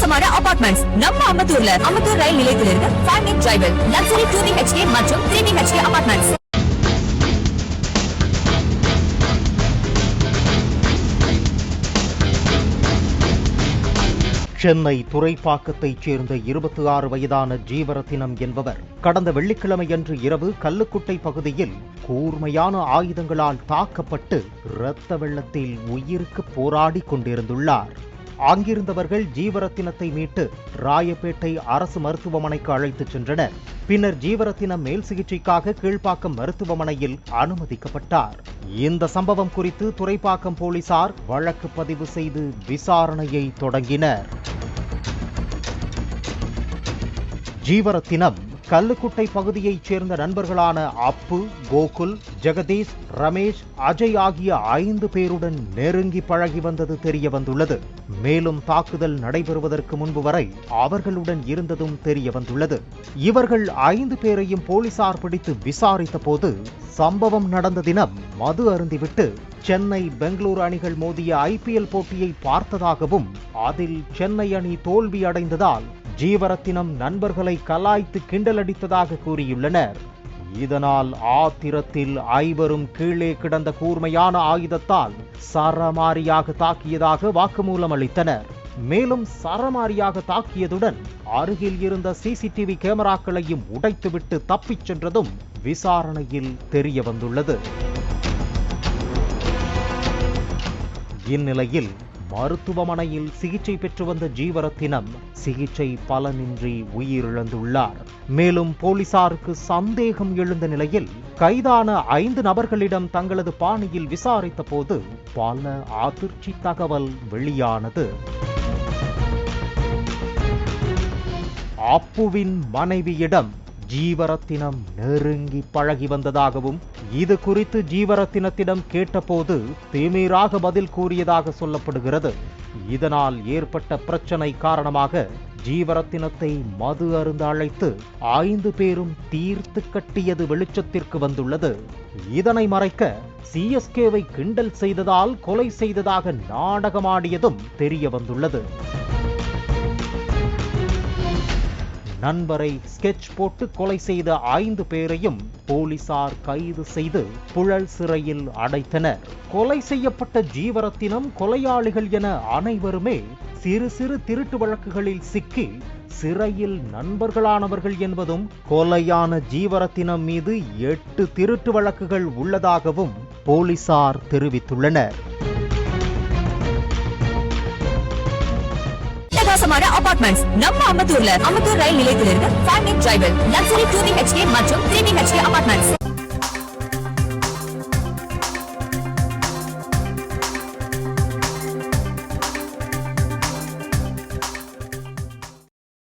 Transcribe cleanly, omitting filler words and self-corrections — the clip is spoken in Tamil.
அட்டகாசமான அபார்ட்மெண்ட்ஸ் நம்ம அம்பத்தூர்ல அம்பத்தூர் ரயில் நிலையத்திலிருந்து 5 minute drive லக்ஸரி 2 BHK மற்றும் 3 BHK அபார்ட்மெண்ட்ஸ். சென்னை துறைப்பாக்கத்தைச் சேர்ந்த 26 வயதான ஜீவரத்தினம் என்பவர் கடந்த வெள்ளிக்கிழமையன்று இரவு கல்லுக்குட்டை பகுதியில் கூர்மையான ஆயுதங்களால் தாக்கப்பட்டு இரத்த வெள்ளத்தில் உயிருக்கு போராடி கொண்டிருந்துள்ளார். அங்கிருந்தவர்கள் ஜீவரத்தினத்தை மீட்டு ராயப்பேட்டை அரசு மருத்துவமனைக்கு அழைத்துச் சென்றனர். பின்னர் ஜீவரத்தினம் மேல் சிகிச்சைக்காக கீழ்ப்பாக்கம் மருத்துவமனையில் அனுமதிக்கப்பட்டார். இந்த சம்பவம் குறித்து துறைப்பாக்கம் போலீசார் வழக்கு பதிவு செய்து விசாரணையை தொடங்கினர். ஜீவரத்தினம் கல்லுக்குட்டை பகுதியைச் சேர்ந்த நண்பர்களான அப்பு, கோகுல், ஜெகதீஷ், ரமேஷ், அஜய் ஆகிய 5 பேருடன் நெருங்கி பழகி வந்தது தெரிய வந்துள்ளது. மேலும் தாக்குதல் நடைபெறுவதற்கு முன்பு வரை அவர்களுடன் இருந்ததும் தெரிய வந்துள்ளது. இவர்கள் 5 பேரையும் போலீசார் பிடித்து விசாரித்த போது சம்பவம் நடந்த தினம் மது அருந்திவிட்டு சென்னை, பெங்களூரு அணிகள் மோதிய IPL போட்டியை பார்த்ததாகவும் அதில் சென்னை அணி தோல்வி அடைந்ததால் ஜீவரத்தினம் நண்பர்களை கலாய்த்து கிண்டலடித்ததாக கூறியுள்ளனர். இதனால் ஆத்திரத்தில் 5வரும் கீழே கிடந்த கூர்மையான ஆயுதத்தால் சரமாரியாக தாக்கியதாக வாக்குமூலம் அளித்தனர். மேலும் சரமாரியாக தாக்கியதுடன் அருகில் இருந்த CCTV கேமராக்களையும் உடைத்துவிட்டு தப்பிச் சென்றதும் விசாரணையில் தெரிய வந்துள்ளது. இந்நிலையில் மருத்துவமனையில் சிகிச்சை பெற்று வந்த ஜீவரத்தினம் சிகிச்சை பலனின்றி உயிரிழந்துள்ளார். மேலும் போலீசாருக்கு சந்தேகம் எழுந்த நிலையில் கைதான 5 நபர்களிடம் தங்களது பாணியில் விசாரித்த போது பல அதிர்ச்சி தகவல் வெளியானது. அப்புவின் மனைவியிடம் ஜீவரத்தினம் நெருங்கி பழகி வந்ததாகவும் இது குறித்து ஜீவரத்தினத்திடம் கேட்டபோது திமிராக பதில் கூறியதாக சொல்லப்படுகிறது. இதனால் ஏற்பட்ட பிரச்சனை காரணமாக ஜீவரத்தினத்தை மது அருந்த அழைத்து 5 பேரும் தீர்த்து கட்டியது வெளிச்சத்திற்கு வந்துள்ளது. இதனை மறைக்க CSKவை கிண்டல் செய்ததால் கொலை செய்ததாக நாடகமாடியதும் தெரிய வந்துள்ளது. நண்பரை ஸ்கெட்ச் போட்டு கொலை செய்த 5 பேரையும் போலீசார் கைது செய்து புழல் சிறையில் அடைத்தனர். கொலை செய்யப்பட்ட ஜீவரத்தினம், கொலையாளிகள் என அனைவருமே சிறு சிறு திருட்டு வழக்குகளில் சிக்கி சிறையில் நண்பர்களானவர்கள் என்பதும், கொலையான ஜீவரத்தினம் மீது 8 திருட்டு வழக்குகள் உள்ளதாகவும் போலீசார் தெரிவித்துள்ளனர். அட்டகாசமான அபார்ட்மெண்ட்ஸ் நம்ம அம்பத்தூர்ல அம்பத்தூர் ரயில் நிலையத்திலிருந்து 5 minute drive லக்ஸரி 2 BHK மற்றும் 3 BHK அபார்ட்மெண்ட்ஸ்.